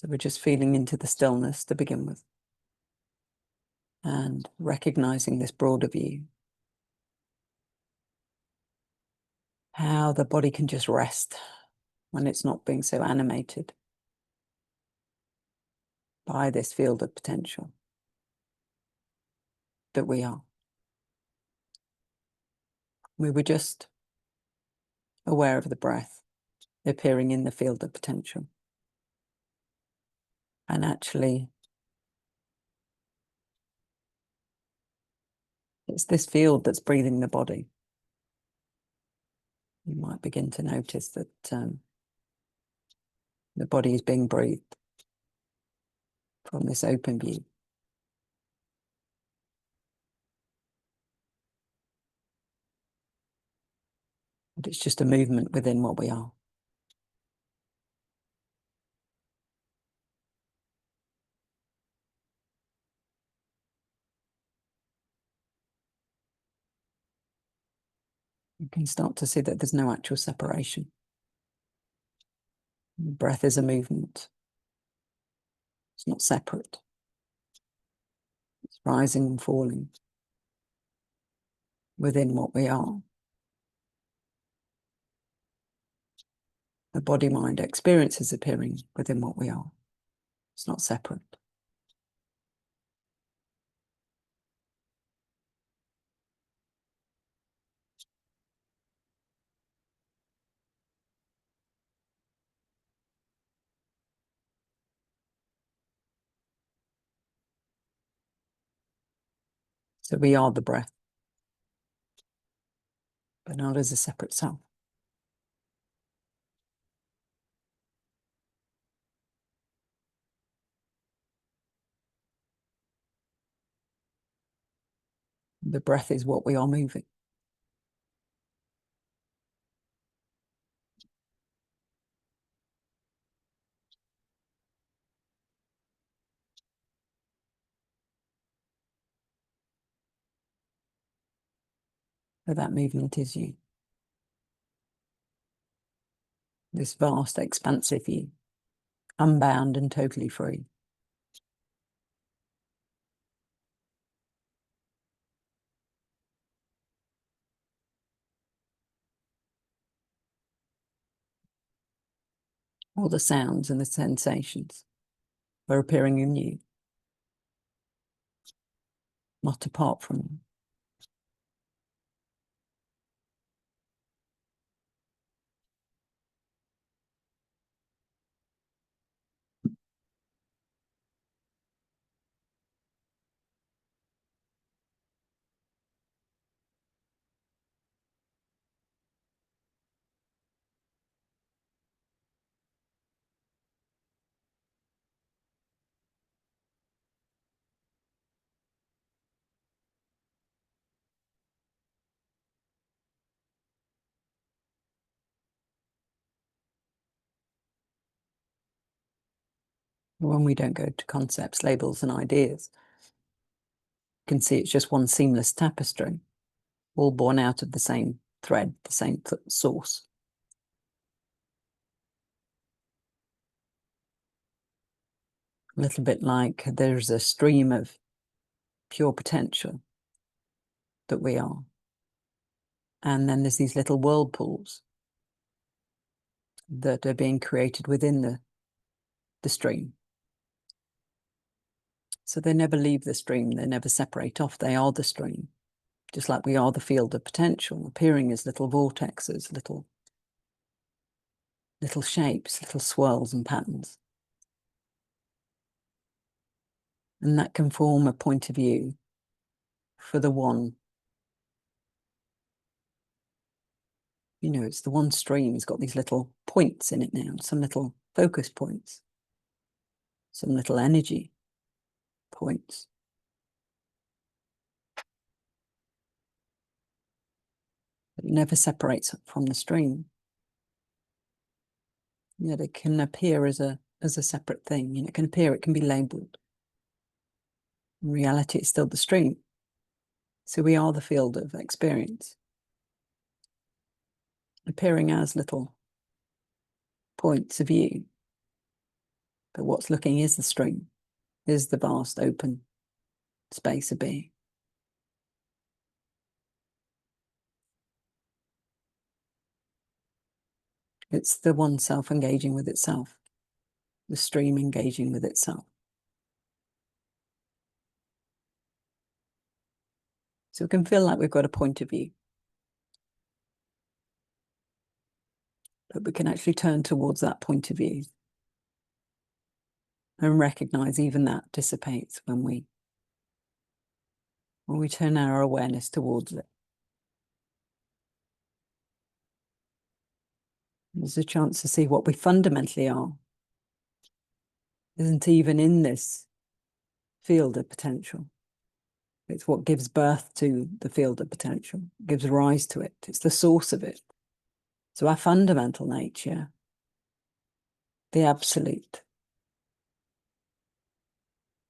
So we're just feeling into the stillness to begin with, and recognizing this broader view. How the body can just rest when it's not being so animated by this field of potential that we are. We were just aware of the breath appearing in the field of potential. And actually, it's this field that's breathing the body. You might begin to notice that the body is being breathed from this open view. But it's just a movement within what we are. You can start to see that there's no actual separation. The breath is a movement. It's not separate. It's rising and falling within what we are. The body-mind experience is appearing within what we are. It's not separate. So we are the breath, but not as a separate self. The breath is what we are moving. So that movement is you. This vast, expansive you, unbound and totally free. All the sounds and the sensations are appearing in you, not apart from them. When we don't go to concepts, labels, and ideas, you can see it's just one seamless tapestry, all born out of the same thread, the same source. A little bit like there's a stream of pure potential that we are. And then there's these little whirlpools that are being created within the stream. So they never leave the stream, they never separate off, they are the stream. Just like we are the field of potential, appearing as little vortexes, little shapes, little swirls and patterns. And that can form a point of view for the one. You know, it's the one stream, it's got these little points in it now, some little focus points, some little energy points. It never separates from the stream. Yet it can appear as a separate thing. You know, it can appear, it can be labelled. In reality, it's still the stream. So we are the field of experience, appearing as little points of view But what's looking is the stream, is the vast open space of being. It's the one self engaging with itself, the stream engaging with itself. So we can feel like we've got a point of view, but we can actually turn towards that point of view and recognize even that dissipates when we turn our awareness towards it. There's a chance to see what we fundamentally are isn't even in this field of potential. It's what gives birth to the field of potential, gives rise to it. It's the source of it. So our fundamental nature, the absolute,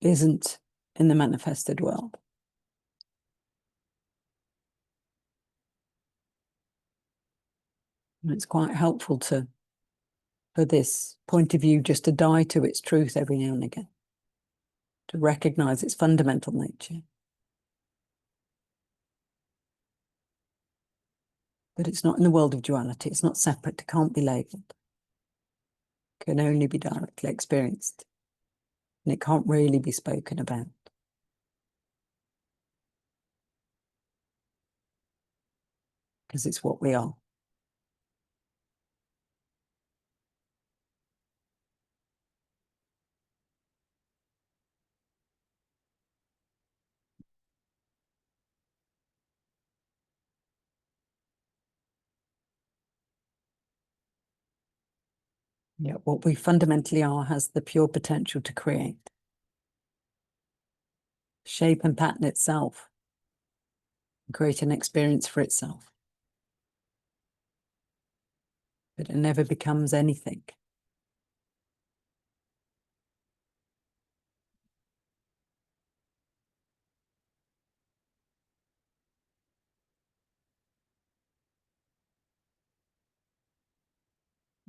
isn't in the manifested world. And it's quite helpful for this point of view just to die to its truth every now and again, to recognize its fundamental nature. But it's not in the world of duality. It's not separate. It can't be labeled. It can only be directly experienced. And it can't really be spoken about. Because it's what we are. Yeah, what we fundamentally are has the pure potential to create, shape and pattern itself, create an experience for itself. But it never becomes anything.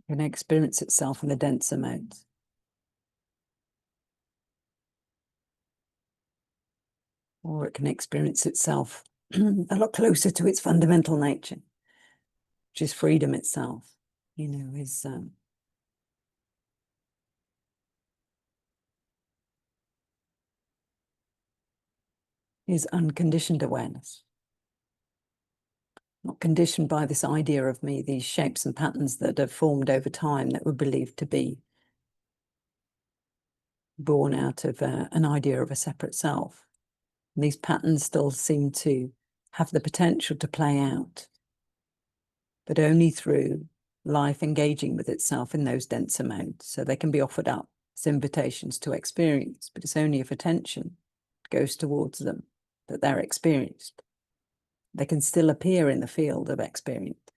It can experience itself in the denser modes. Or it can experience itself a lot closer to its fundamental nature, which is freedom itself, is unconditioned awareness. Not conditioned by this idea of me, these shapes and patterns that have formed over time that were believed to be born out of an idea of a separate self. And these patterns still seem to have the potential to play out, but only through life engaging with itself in those denser modes. So they can be offered up as invitations to experience, but it's only if attention goes towards them that they're experienced. They can still appear in the field of experience,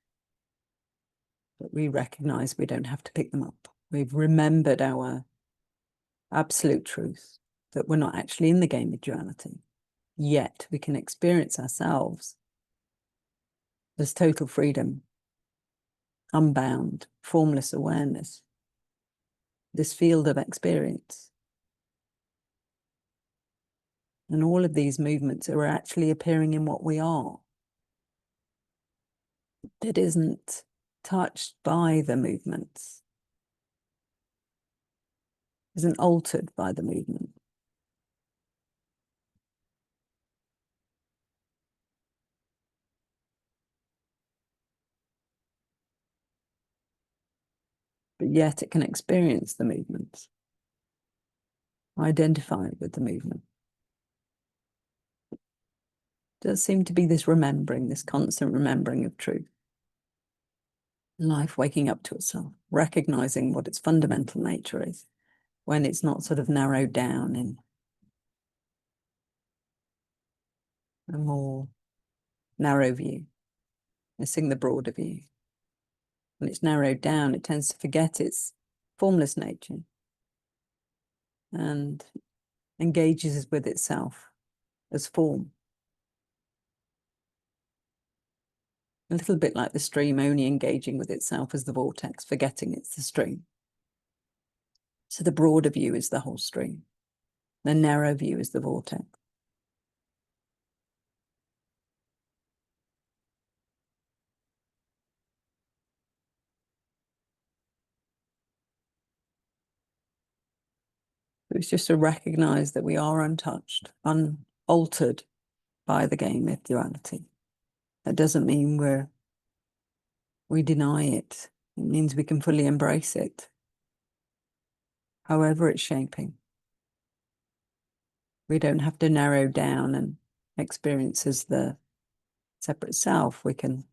but we recognize we don't have to pick them up. We've remembered our absolute truth, that we're not actually in the game of duality, yet we can experience ourselves as total freedom, unbound, formless awareness, this field of experience. And all of these movements are actually appearing in what we are. It isn't touched by the movements, isn't altered by the movement. But yet it can experience the movements, identify with the movement. There seems to be this remembering, this constant remembering of truth. Life waking up to itself, recognizing what its fundamental nature is, when it's not sort of narrowed down in a more narrow view, missing the broader view. When it's narrowed down, it tends to forget its formless nature and engages with itself as form. A little bit like the stream only engaging with itself as the vortex, forgetting it's the stream. So the broader view is the whole stream. The narrow view is the vortex. It's just to recognize that we are untouched, unaltered by the game of duality. That doesn't mean we deny it. It means we can fully embrace it, however it's shaping. We don't have to narrow down and experience as the separate self. We can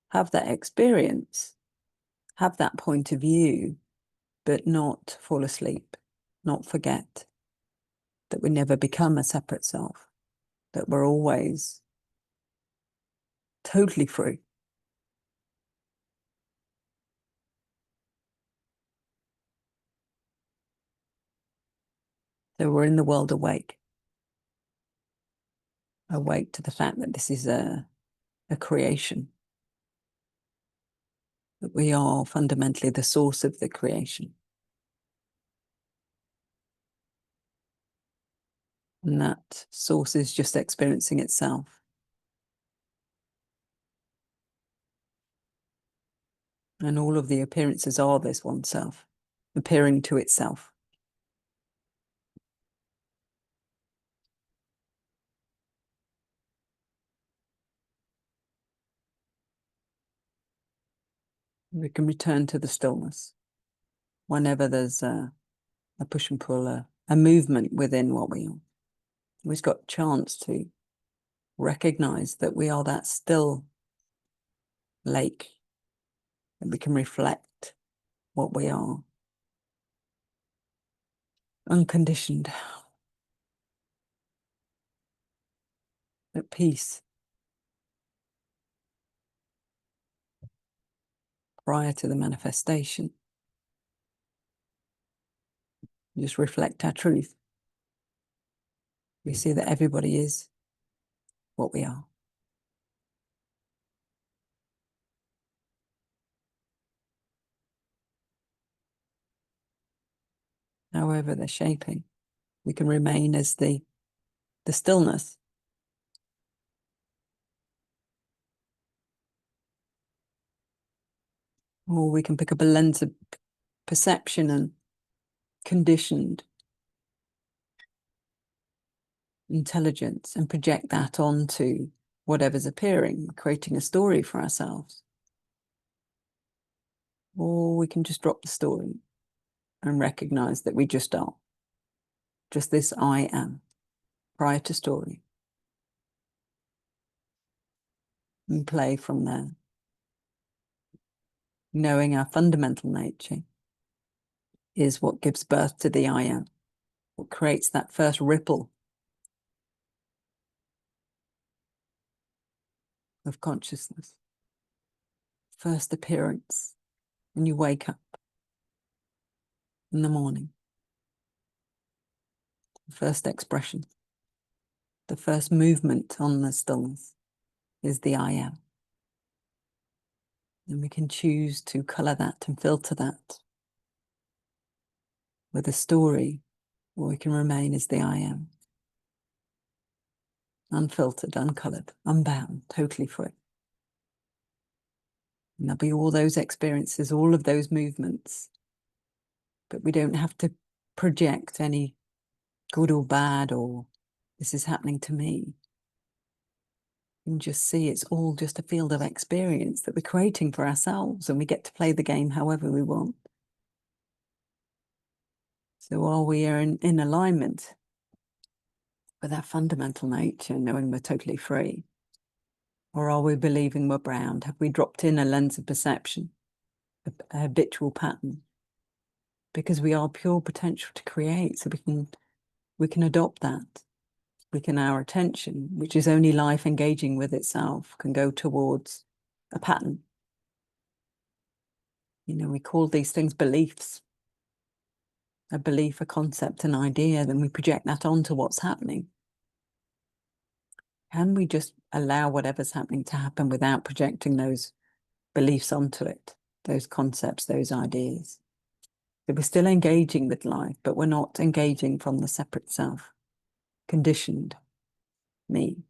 have that experience, have that point of view, but not fall asleep, not forget that we never become a separate self, that we're always totally free. So we're in the world awake to the fact that this is a creation, that we are fundamentally the source of the creation. And that source is just experiencing itself. And all of the appearances are this one self, appearing to itself. We can return to the stillness whenever there's a push and pull, a movement within what we are. We've got a chance to recognize that we are that still lake, that we can reflect what we are. Unconditioned, at peace, prior to the manifestation. Just reflect our truth. We see that everybody is what we are. However they're shaping, we can remain as the stillness. Or we can pick up a lens of perception and conditioned intelligence and project that onto whatever's appearing, creating a story for ourselves. Or we can just drop the story and recognize that we just are. Just this I am, prior to story. And play from there. Knowing our fundamental nature is what gives birth to the I am, what creates that first ripple of consciousness. First appearance when you wake up in the morning. The first expression, the first movement on the stillness is the I am. And we can choose to colour that and filter that with a story, or we can remain as the I am. Unfiltered, uncoloured, unbound, totally free. And there'll be all those experiences, all of those movements. But we don't have to project any good or bad or this is happening to me. You can just see it's all just a field of experience that we're creating for ourselves, and we get to play the game however we want. So while we are in alignment with our fundamental nature, knowing we're totally free, or are we believing we're bound? Have we dropped in a lens of perception, a habitual pattern? Because we are pure potential to create, so we can adopt that. Our attention, which is only life engaging with itself, can go towards a pattern. You know, we call these things beliefs. A belief, a concept, an idea, then we project that onto what's happening. Can we just allow whatever's happening to happen without projecting those beliefs onto it, those concepts, those ideas? So we're still engaging with life, but we're not engaging from the separate self, conditioned me.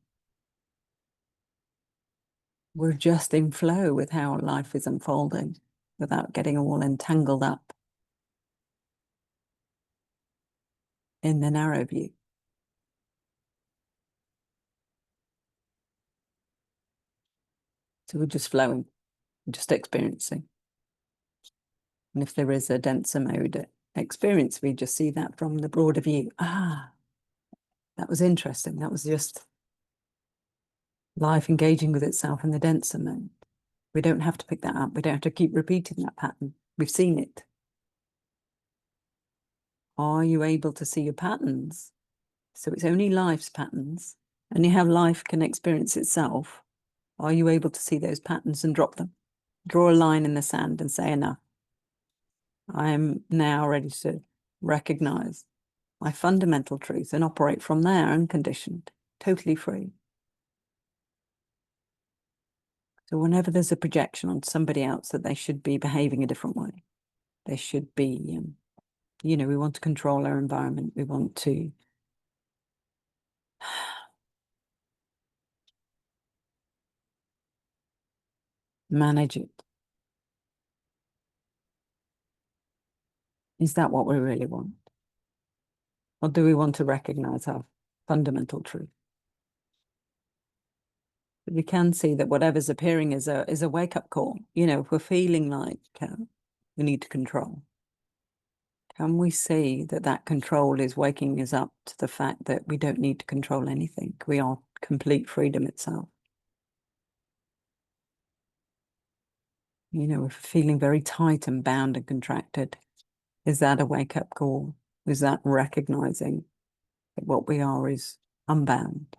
We're just in flow with how life is unfolding without getting all entangled up in the narrow view. So we're just flowing, just experiencing. And if there is a denser mode experience, we just see that from the broader view. Ah, that was interesting. That was just life engaging with itself in the denser mode. We don't have to pick that up. We don't have to keep repeating that pattern. We've seen it. Are you able to see your patterns? So it's only life's patterns. Only how life can experience itself. Are you able to see those patterns and drop them? Draw a line in the sand and say, enough. I am now ready to recognize my fundamental truth and operate from there unconditioned, totally free. So whenever there's a projection on somebody else that they should be behaving a different way, they should be, we want to control our environment. We want to manage it. Is that what we really want? Or do we want to recognize our fundamental truth? But we can see that whatever's appearing is a wake-up call. If we're feeling like we need to control, can we see that that control is waking us up to the fact that we don't need to control anything? We are complete freedom itself. If we're feeling very tight and bound and contracted, is that a wake-up call? Is that recognizing that what we are is unbound?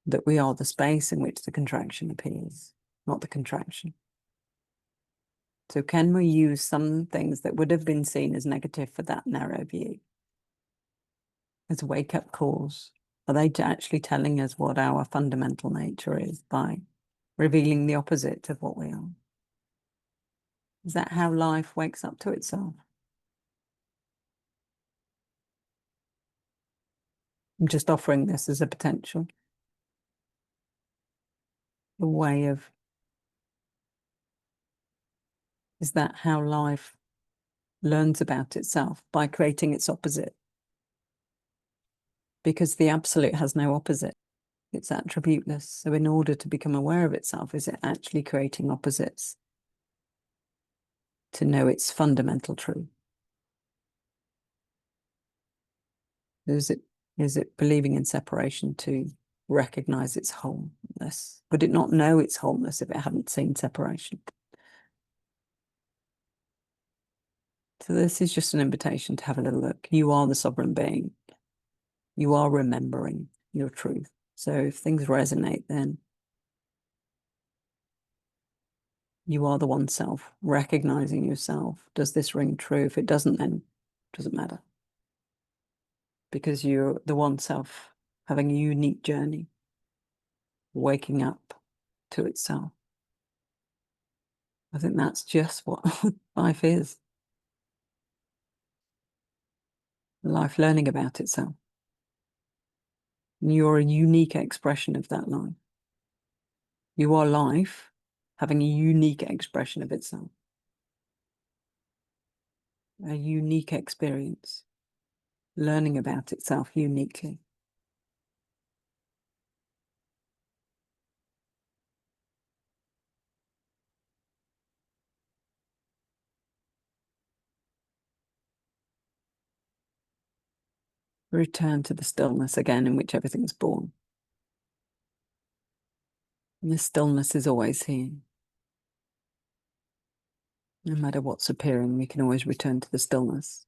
That we are the space in which the contraction appears, not the contraction. So can we use some things that would have been seen as negative for that narrow view as wake-up calls? Are they actually telling us what our fundamental nature is by revealing the opposite of what we are? Is that how life wakes up to itself? I'm just offering this as a potential, a way of, is that how life learns about itself, by creating its opposite? Because the absolute has no opposite. It's attributeless. So in order to become aware of itself, is it actually creating opposites to know its fundamental truth? Is it believing in separation to recognize its wholeness? Would it not know its wholeness if it hadn't seen separation? So this is just an invitation to have a little look. You are the sovereign being. You are remembering your truth. So if things resonate, then you are the one self, recognizing yourself. Does this ring true? If it doesn't, then it doesn't matter. Because you're the one self having a unique journey, waking up to itself. I think that's just what life is. Life learning about itself. And you're a unique expression of that life. You are life having a unique expression of itself. A unique experience, learning about itself uniquely. Return to the stillness again in which everything's born. And the stillness is always here. No matter what's appearing, we can always return to the stillness.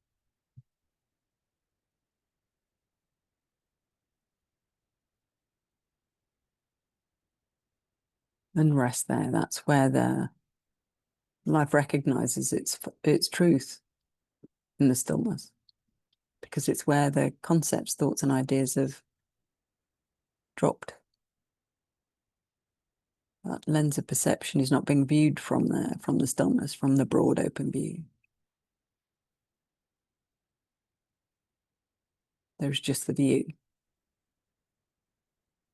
And rest there. That's where the life recognizes its truth in the stillness. Because it's where the concepts, thoughts, and ideas have dropped. That lens of perception is not being viewed from there, from the stillness, from the broad open view. There's just the view.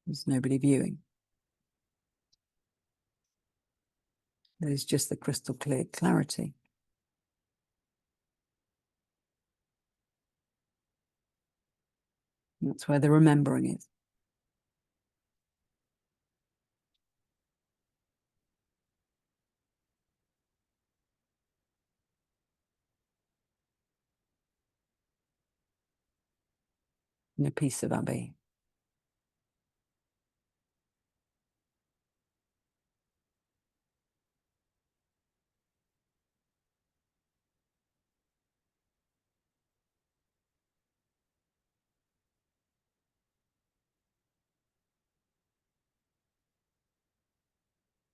There's nobody viewing. There's just the crystal clear clarity. And that's where the remembering is. In a piece of our being.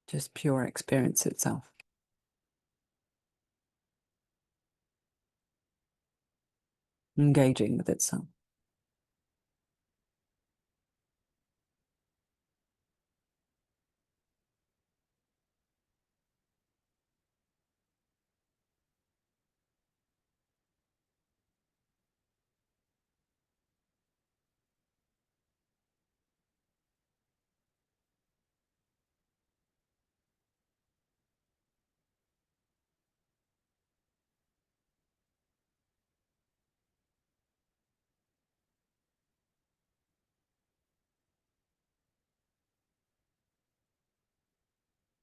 Just pure experience itself. Engaging with itself.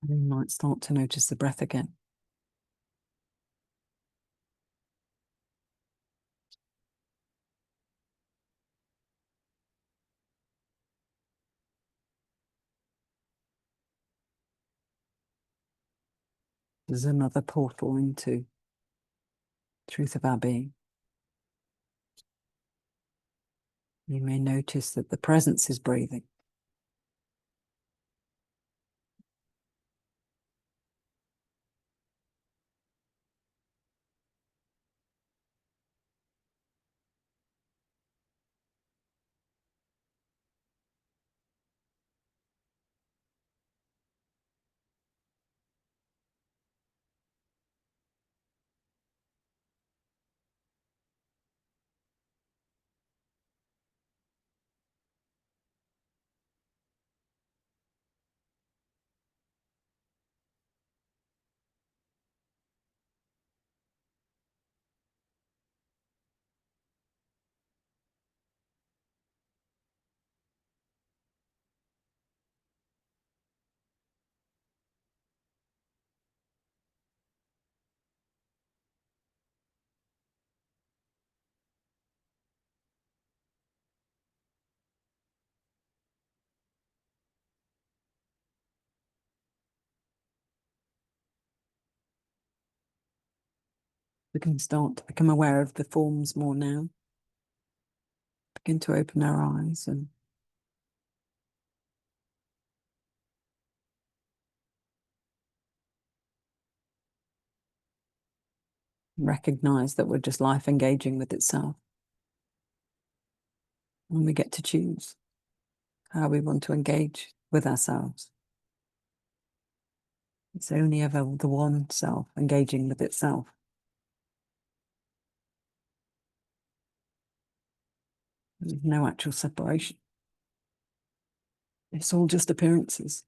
And you might start to notice the breath again. There's another portal into truth of our being. You may notice that the presence is breathing. We can start to become aware of the forms more now. Begin to open our eyes and recognize that we're just life engaging with itself. And we get to choose how we want to engage with ourselves. It's only ever the one self engaging with itself. There's no actual separation. It's all just appearances.